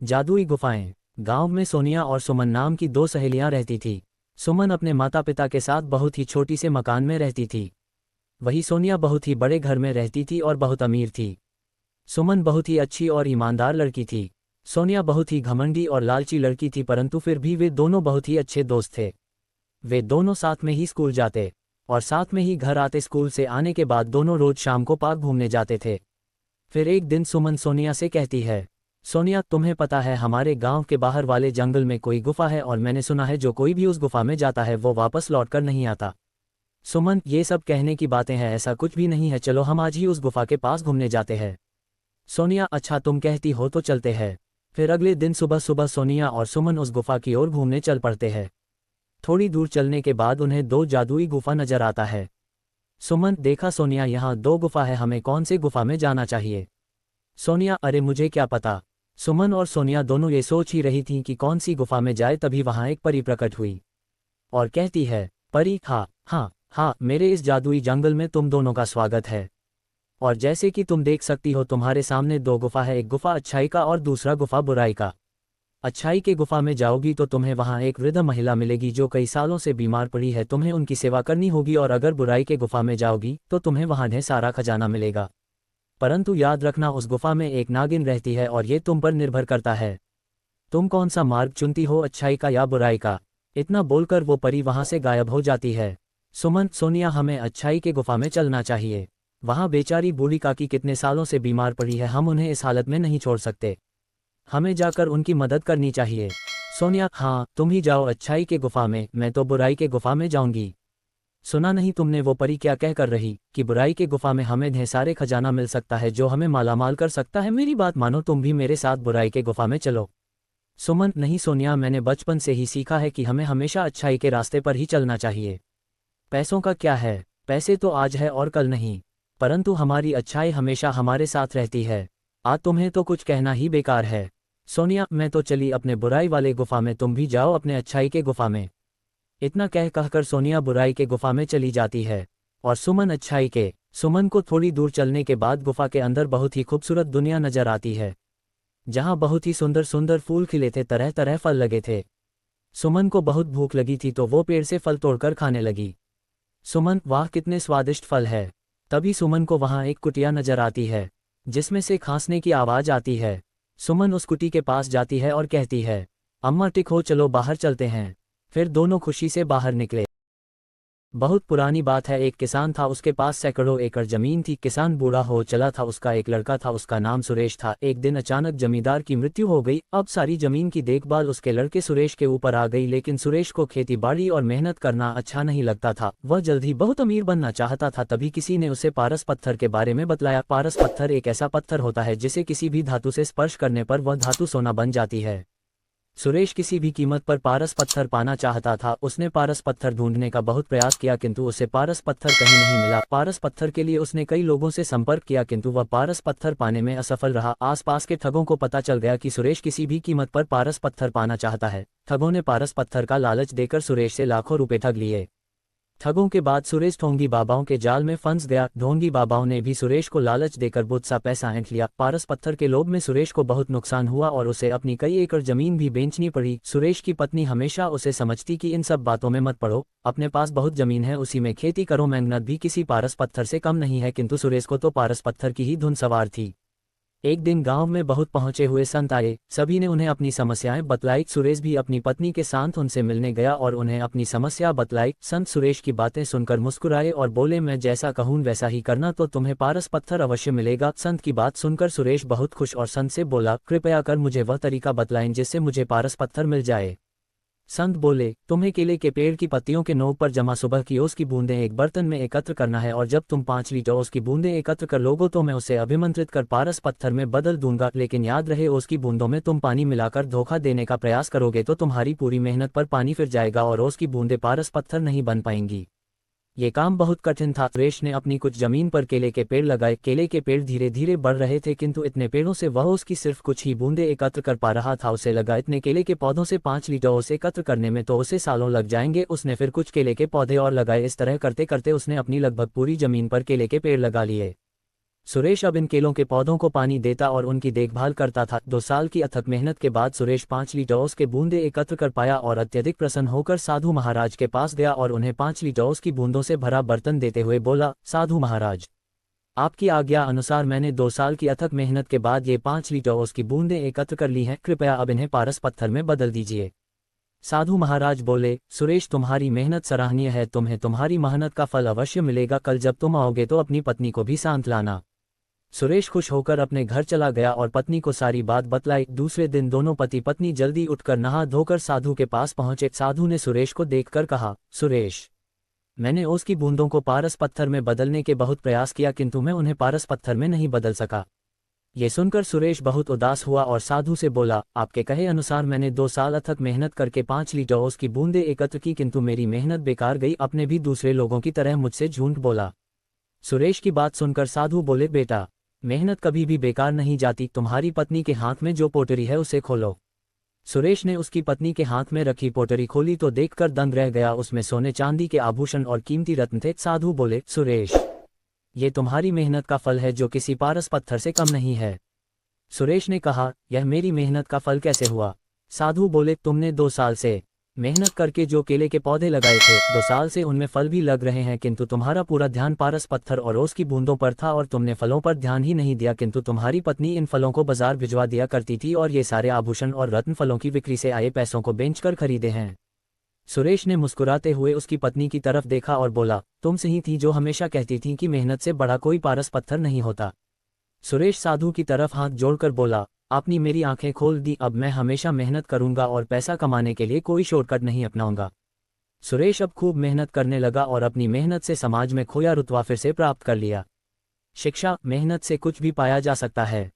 जादुई गुफाएं। गांव में सोनिया और सुमन नाम की दो सहेलियां रहती थी। सुमन अपने माता पिता के साथ बहुत ही छोटी से मकान में रहती थी। वही सोनिया बहुत ही बड़े घर में रहती थी और बहुत अमीर थी। सुमन बहुत ही अच्छी और ईमानदार लड़की थी। सोनिया बहुत ही घमंडी और लालची लड़की थी, परंतु फिर भी वे दोनों बहुत ही अच्छे दोस्त थे। वे दोनों साथ में ही स्कूल जाते और साथ में ही घर आते। स्कूल से आने के बाद दोनों रोज शाम को पार्क घूमने जाते थे। फिर एक दिन सुमन सोनिया से कहती है, सोनिया, तुम्हें पता है हमारे गांव के बाहर वाले जंगल में कोई गुफा है और मैंने सुना है जो कोई भी उस गुफा में जाता है वो वापस लौटकर नहीं आता। सुमन, ये सब कहने की बातें हैं, ऐसा कुछ भी नहीं है, चलो हम आज ही उस गुफा के पास घूमने जाते हैं। सोनिया, अच्छा तुम कहती हो तो चलते हैं। फिर अगले दिन सुबह सुबह सोनिया और सुमन उस गुफा की ओर घूमने चल पड़ते हैं। थोड़ी दूर चलने के बाद उन्हें दो जादुई गुफा नजर आता है। सुमन, देखा सोनिया, यहाँ दो गुफा है, हमें कौन से गुफा में जाना चाहिए? सोनिया, अरे मुझे क्या पता। सुमन और सोनिया दोनों ये सोच ही रही थीं कि कौन सी गुफा में जाए, तभी वहां एक परी प्रकट हुई और कहती है, परी, हाँ हाँ हाँ, मेरे इस जादुई जंगल में तुम दोनों का स्वागत है। और जैसे कि तुम देख सकती हो तुम्हारे सामने दो गुफा है, एक गुफा अच्छाई का और दूसरा गुफा बुराई का। अच्छाई के गुफा में जाओगी तो तुम्हें वहां एक वृद्ध महिला मिलेगी जो कई सालों से बीमार पड़ी है, तुम्हें उनकी सेवा करनी होगी। और अगर बुराई के गुफा में जाओगी तो तुम्हें वहां ढेर सारा खजाना मिलेगा। परंतु याद रखना, उस गुफा में एक नागिन रहती है और ये तुम पर निर्भर करता है। तुम कौन सा मार्ग चुनती हो, अच्छाई का या बुराई का? इतना बोलकर वो परी वहां से गायब हो जाती है। सुमन, सोनिया, हमें अच्छाई के गुफा में चलना चाहिए। वहां बेचारी बूढ़ी काकी कितने सालों से बीमार पड़ी है, हम उन्हें इस हालत में नहीं छोड़ सकते। हमें जाकर उनकी मदद करनी चाहिए। सोनिया, हाँ तुम ही जाओ अच्छाई के गुफा में, मैं तो बुराई के गुफा में जाऊंगी। सुना नहीं तुमने वो परी क्या कह कर रही कि बुराई के गुफा में हमें ढेर सारे खजाना मिल सकता है जो हमें मालामाल कर सकता है। मेरी बात मानो, तुम भी मेरे साथ बुराई के गुफा में चलो। सुमन, नहीं सोनिया, मैंने बचपन से ही सीखा है कि हमें हमेशा अच्छाई के रास्ते पर ही चलना चाहिए। पैसों का क्या है, पैसे तो आज है और कल नहीं, परंतु हमारी अच्छाई हमेशा हमारे साथ रहती है। आज तुम्हें तो कुछ कहना ही बेकार है। सोनिया, मैं तो चली अपने बुराई वाले गुफा में, तुम भी जाओ अपने अच्छाई के गुफा में। इतना कहकर सोनिया बुराई के गुफा में चली जाती है और सुमन अच्छाई के। सुमन को थोड़ी दूर चलने के बाद गुफा के अंदर बहुत ही खूबसूरत दुनिया नजर आती है, जहां बहुत ही सुंदर सुंदर फूल खिले थे, तरह तरह फल लगे थे। सुमन को बहुत भूख लगी थी तो वो पेड़ से फल तोड़कर खाने लगी। सुमन, वाह कितने स्वादिष्ट फल है। तभी सुमन को वहां एक कुटिया नजर आती है जिसमें से खांसने की आवाज आती है। सुमन उस कुटी के पास जाती है और कहती है, अम्मा टिक हो, चलो बाहर चलते हैं। फिर दोनों खुशी से बाहर निकले। बहुत पुरानी बात है, एक किसान था, उसके पास सैकड़ों एकड़ जमीन थी। किसान बूढ़ा हो चला था, उसका एक लड़का था, उसका नाम सुरेश था। एक दिन अचानक जमींदार की मृत्यु हो गई। अब सारी जमीन की देखभाल उसके लड़के सुरेश के ऊपर आ गई, लेकिन सुरेश को खेती बाड़ी और मेहनत करना अच्छा नहीं लगता था। वह जल्द ही बहुत अमीर बनना चाहता था। तभी किसी ने उसे पारस पत्थर के बारे में बतलाया। पारस पत्थर एक ऐसा पत्थर होता है जिसे किसी भी धातु से स्पर्श करने पर वह धातु सोना बन जाती है। सुरेश किसी भी कीमत पर पारस पत्थर पाना चाहता था। उसने पारस पत्थर ढूंढने का बहुत प्रयास किया किंतु उसे पारस पत्थर कहीं नहीं मिला। पारस पत्थर के लिए उसने कई लोगों से संपर्क किया किंतु वह पारस पत्थर पाने में असफल रहा। आसपास के ठगों को पता चल गया कि सुरेश किसी भी कीमत पर पारस पत्थर पाना चाहता है। ठगों ने पारस पत्थर का लालच देकर सुरेश से लाखों रुपए ठग लिए। ठगों के बाद सुरेश ढोंगी बाबाओं के जाल में फंस गया। ढोंगी बाबाओं ने भी सुरेश को लालच देकर बहुत सा पैसा ऐंठ लिया। पारस पत्थर के लोभ में सुरेश को बहुत नुकसान हुआ और उसे अपनी कई एकड़ जमीन भी बेचनी पड़ी। सुरेश की पत्नी हमेशा उसे समझती कि इन सब बातों में मत पड़ो, अपने पास बहुत जमीन है, उसी में खेती करो, मेहनत भी किसी पारस पत्थर से कम नहीं है। किंतु सुरेश को तो पारस पत्थर की ही धुन सवार थी। एक दिन गांव में बहुत पहुंचे हुए संत आए। सभी ने उन्हें अपनी समस्याएं बतलाई। सुरेश भी अपनी पत्नी के साथ उनसे मिलने गया और उन्हें अपनी समस्या बतलाई। संत सुरेश की बातें सुनकर मुस्कुराए और बोले, मैं जैसा कहूं वैसा ही करना तो तुम्हें पारस पत्थर अवश्य मिलेगा। संत की बात सुनकर सुरेश बहुत खुश और संत से बोला, कृपया कर मुझे वह तरीका बतलाएं जिससे मुझे पारस पत्थर मिल जाए। संत बोले, तुम्हें केले के पेड़ की पत्तियों के नोक पर जमा सुबह की ओस की बूंदें एक बर्तन में एकत्र करना है और जब तुम 5 लीटर ओस की बूंदें एकत्र कर लोगो तो मैं उसे अभिमंत्रित कर पारस पत्थर में बदल दूंगा। लेकिन याद रहे, ओस की बूंदों में तुम पानी मिलाकर धोखा देने का प्रयास करोगे तो तुम्हारी पूरी मेहनत पर पानी फिर जाएगा और ओस की बूंदें पारस पत्थर नहीं बन पाएंगी। ये काम बहुत कठिन था। सुरेश ने अपनी कुछ जमीन पर केले के पेड़ लगाए। केले के पेड़ धीरे धीरे बढ़ रहे थे किंतु इतने पेड़ों से वह उसकी सिर्फ कुछ ही बूंदें एकत्र कर पा रहा था। उसे लगा इतने केले के पौधों से 5 लीटर ओस एकत्र करने में तो उसे सालों लग जाएंगे। उसने फिर कुछ केले के पौधे और लगाए। इस तरह करते करते उसने अपनी लगभग पूरी जमीन पर केले के पेड़ लगा लिए। सुरेश अब इन केलों के पौधों को पानी देता और उनकी देखभाल करता था। 2 साल की अथक मेहनत के बाद सुरेश 5 लीटर ओस के बूंदे एकत्र कर पाया और अत्यधिक प्रसन्न होकर साधु महाराज के पास गया और उन्हें 5 लीटर ओस की बूंदों से भरा बर्तन देते हुए बोला, साधु महाराज, आपकी आज्ञा अनुसार मैंने 2 साल की अथक मेहनत के बाद ये 5 लीटर ओस की बूंदें एकत्र कर ली हैं, कृपया अब इन्हें पारस पत्थर में बदल दीजिए। साधु महाराज बोले, सुरेश, तुम्हारी मेहनत सराहनीय है, तुम्हें तुम्हारी मेहनत का फल अवश्य मिलेगा। कल जब तुम आओगे तो अपनी पत्नी को भी साथ लाना। सुरेश खुश होकर अपने घर चला गया और पत्नी को सारी बात बतलाई। दूसरे दिन दोनों पति पत्नी जल्दी उठकर नहा धोकर साधु के पास पहुंचे। साधु ने सुरेश को देखकर कहा, सुरेश, मैंने ओस की बूंदों को पारस पत्थर में बदलने के बहुत प्रयास किया किंतु मैं उन्हें पारस पत्थर में नहीं बदल सका। ये सुनकर सुरेश बहुत उदास हुआ और साधु से बोला, आपके कहे अनुसार मैंने 2 साल अथक मेहनत करके 5 लीटर ओस की बूंदें एकत्र की किंतु मेरी मेहनत बेकार गई। आपने भी दूसरे लोगों की तरह मुझसे झूठ बोला। सुरेश की बात सुनकर साधु बोले, बेटा, मेहनत कभी भी बेकार नहीं जाती। तुम्हारी पत्नी के हाथ में जो पोटरी है उसे खोलो। सुरेश ने उसकी पत्नी के हाथ में रखी पोटरी खोली तो देखकर दंग रह गया। उसमें सोने चांदी के आभूषण और कीमती रत्न थे। साधु बोले, सुरेश, ये तुम्हारी मेहनत का फल है जो किसी पारस पत्थर से कम नहीं है। सुरेश ने कहा, यह मेरी मेहनत का फल कैसे हुआ? साधु बोले, तुमने 2 साल से मेहनत करके जो केले के पौधे लगाए थे, 2 साल से उनमें फल भी लग रहे हैं किंतु तुम्हारा पूरा ध्यान पारस पत्थर और ओस की बूंदों पर था और तुमने फलों पर ध्यान ही नहीं दिया किंतु तुम्हारी पत्नी इन फलों को बाजार भिजवा दिया करती थी और ये सारे आभूषण और रत्न फलों की बिक्री से आए पैसों को बेचकर खरीदे हैं। सुरेश ने मुस्कुराते हुए उसकी पत्नी की तरफ देखा और बोला, तुम सही थी जो हमेशा कहती थी कि मेहनत से बड़ा कोई पारस पत्थर नहीं होता। सुरेश साधु की तरफ हाथ जोड़कर बोला, आपने मेरी आंखें खोल दी। अब मैं हमेशा मेहनत करूंगा और पैसा कमाने के लिए कोई शॉर्टकट नहीं अपनाऊंगा। सुरेश अब खूब मेहनत करने लगा और अपनी मेहनत से समाज में खोया रुतबा फिर से प्राप्त कर लिया। शिक्षा, मेहनत से कुछ भी पाया जा सकता है।